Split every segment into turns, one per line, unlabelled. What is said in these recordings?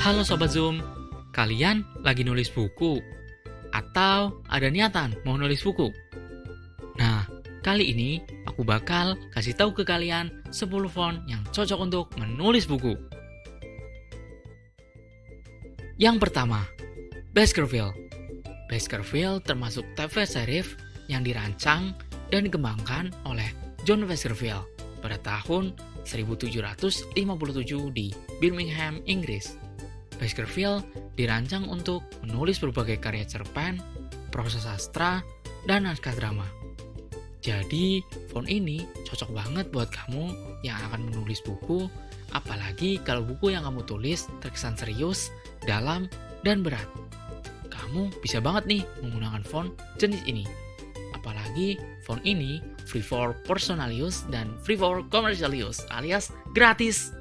Halo Sobat Zoom, kalian lagi nulis buku? Atau ada niatan mau nulis buku? Nah, kali ini aku bakal kasih tahu ke kalian 10 font yang cocok untuk menulis buku. Yang pertama, Baskerville. Baskerville termasuk typeface serif yang dirancang dan dikembangkan oleh John Baskerville pada tahun 1757 di Birmingham, Inggris. Baskerville dirancang untuk menulis berbagai karya cerpen, prosa sastra, dan naskah drama. Jadi, font ini cocok banget buat kamu yang akan menulis buku, apalagi kalau buku yang kamu tulis terkesan serius, dalam, dan berat. Kamu bisa banget nih menggunakan font jenis ini. Apalagi font ini free for personal use dan free for commercial use alias gratis.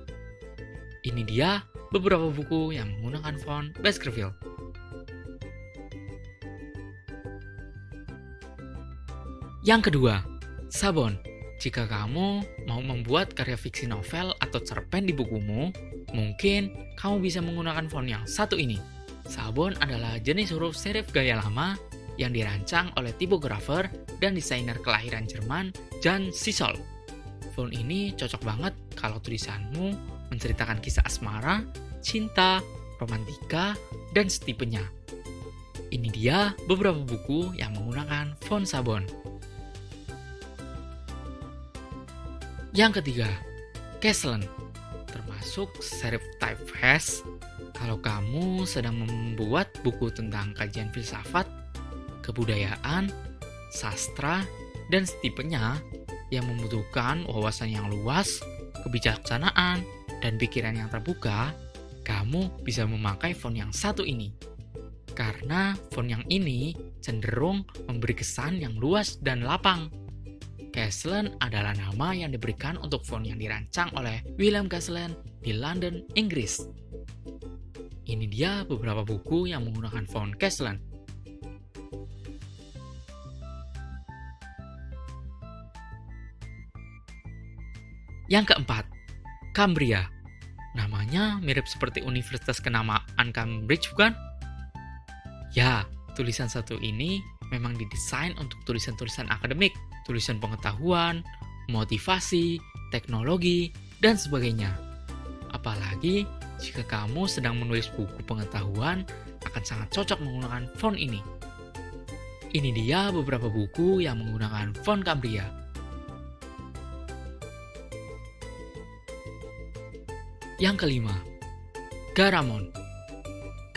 Ini dia beberapa buku yang menggunakan font Baskerville. Yang kedua, Sabon. Jika kamu mau membuat karya fiksi novel atau cerpen di bukumu, mungkin kamu bisa menggunakan font yang satu ini. Sabon adalah jenis huruf serif gaya lama yang dirancang oleh tipografer dan desainer kelahiran Jerman Jan Sisol. Font ini cocok banget kalau tulisanmu menceritakan kisah asmara, cinta, romantika, dan setipenya. Ini dia beberapa buku yang menggunakan font Sabon. Yang ketiga, Keslen, termasuk serif typeface. Kalau kamu sedang membuat buku tentang kajian filsafat, kebudayaan, sastra, dan setipenya yang membutuhkan wawasan yang luas, kebijaksanaan, dan pikiran yang terbuka, kamu bisa memakai font yang satu ini. Karena font yang ini cenderung memberi kesan yang luas dan lapang. Keslen adalah nama yang diberikan untuk font yang dirancang oleh William Keslen di London, Inggris. Ini dia beberapa buku yang menggunakan font Keslen. Yang keempat, Cambria. Namanya mirip seperti universitas kenamaan Cambridge, bukan? Ya, tulisan satu ini memang didesain untuk tulisan-tulisan akademik, tulisan pengetahuan, motivasi, teknologi, dan sebagainya. Apalagi jika kamu sedang menulis buku pengetahuan, akan sangat cocok menggunakan font ini. Ini dia beberapa buku yang menggunakan font Cambria. Yang kelima, Garamond.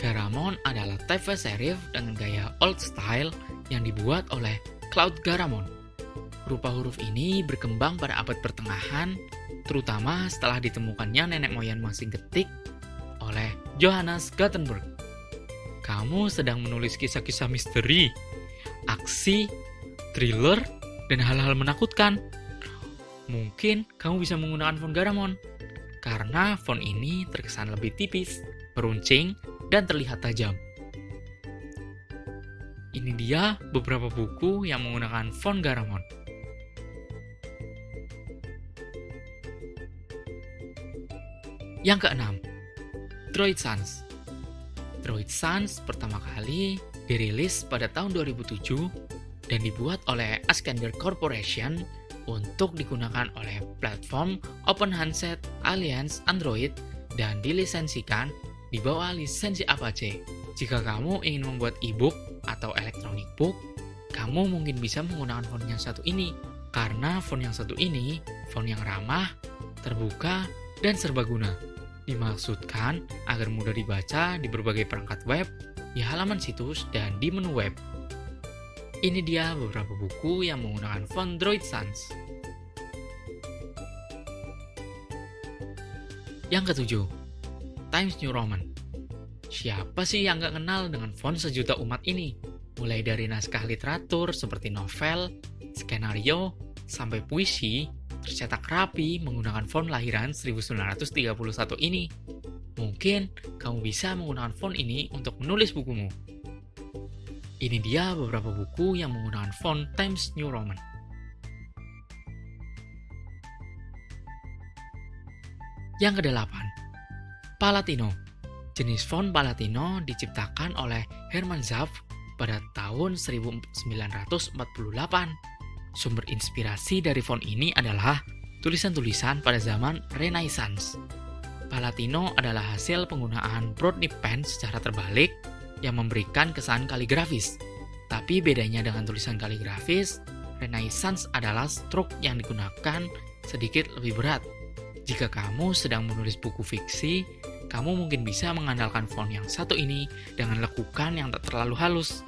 Garamond adalah typeface serif dengan gaya old style yang dibuat oleh Claude Garamond. Rupa huruf ini berkembang pada abad pertengahan, terutama setelah ditemukannya nenek moyang mesin ketik oleh Johannes Gutenberg. Kamu sedang menulis kisah-kisah misteri, aksi, thriller, dan hal-hal menakutkan. Mungkin kamu bisa menggunakan font Garamond, karena font ini terkesan lebih tipis, meruncing, dan terlihat tajam. Ini dia beberapa buku yang menggunakan font Garamond. Yang keenam, Droid Sans. Droid Sans pertama kali dirilis pada tahun 2007 dan dibuat oleh Iskander Corporation untuk digunakan oleh platform Open Handset Alliance Android dan dilisensikan di bawah lisensi Apache. Jika kamu ingin membuat e-book atau electronic book, kamu mungkin bisa menggunakan font yang satu ini. Karena font yang satu ini, font yang ramah, terbuka, dan serbaguna. Dimaksudkan agar mudah dibaca di berbagai perangkat web, di halaman situs, dan di menu web. Ini dia beberapa buku yang menggunakan font Droid Sans. Yang ketujuh, Times New Roman. Siapa sih yang gak kenal dengan font sejuta umat ini? Mulai dari naskah literatur seperti novel, skenario, sampai puisi, tercetak rapi menggunakan font lahiran 1931 ini. Mungkin kamu bisa menggunakan font ini untuk menulis bukumu. Ini dia beberapa buku yang menggunakan font Times New Roman. Yang kedelapan, Palatino. Jenis font Palatino diciptakan oleh Hermann Zapf pada tahun 1948. Sumber inspirasi dari font ini adalah tulisan-tulisan pada zaman Renaissance. Palatino adalah hasil penggunaan broad-nib pen secara terbalik yang memberikan kesan kaligrafis. Tapi bedanya dengan tulisan kaligrafis, Renaissance adalah stroke yang digunakan sedikit lebih berat. Jika kamu sedang menulis buku fiksi, kamu mungkin bisa mengandalkan font yang satu ini dengan lekukan yang tak terlalu halus.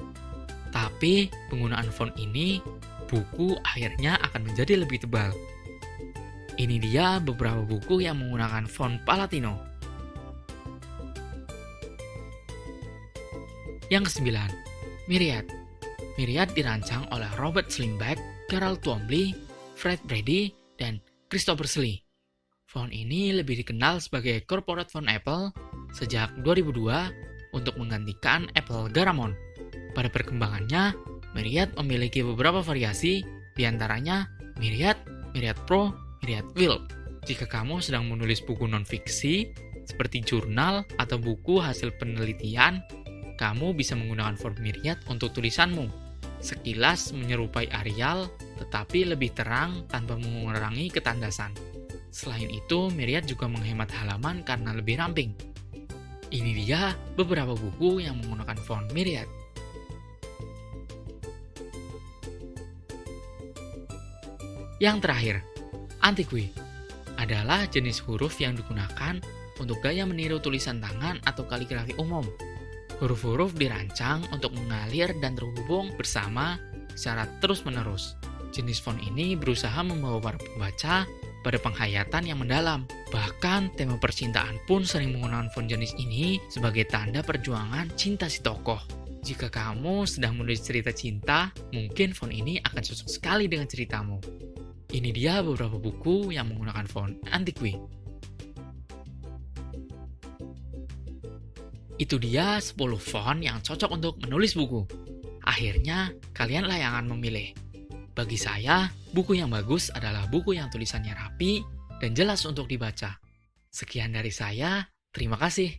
Tapi penggunaan font ini, buku akhirnya akan menjadi lebih tebal. Ini dia beberapa buku yang menggunakan font Palatino. Yang kesembilan, Myriad. Myriad dirancang oleh Robert Slimbach, Carol Twombly, Fred Brady, dan Christopher Slee. Font ini lebih dikenal sebagai corporate font Apple sejak 2002 untuk menggantikan Apple Garamond. Pada perkembangannya, Myriad memiliki beberapa variasi, diantaranya Myriad, Myriad Pro, Myriad Wild. Jika kamu sedang menulis buku non-fiksi, seperti jurnal atau buku hasil penelitian, kamu bisa menggunakan font Myriad untuk tulisanmu. Sekilas menyerupai Arial, tetapi lebih terang tanpa mengurangi ketandasan. Selain itu, Myriad juga menghemat halaman karena lebih ramping. Ini dia beberapa buku yang menggunakan font Myriad. Yang terakhir, Antiqui adalah jenis huruf yang digunakan untuk gaya meniru tulisan tangan atau kaligrafi umum. Huruf-huruf dirancang untuk mengalir dan terhubung bersama secara terus-menerus. Jenis font ini berusaha membawa para pembaca pada penghayatan yang mendalam. Bahkan tema percintaan pun sering menggunakan font jenis ini sebagai tanda perjuangan cinta si tokoh. Jika kamu sedang menulis cerita cinta, mungkin font ini akan cocok sekali dengan ceritamu. Ini dia beberapa buku yang menggunakan font Antiqui. Itu dia 10 font yang cocok untuk menulis buku. Akhirnya, kalianlah yang akan memilih. Bagi saya, buku yang bagus adalah buku yang tulisannya rapi dan jelas untuk dibaca. Sekian dari saya, terima kasih.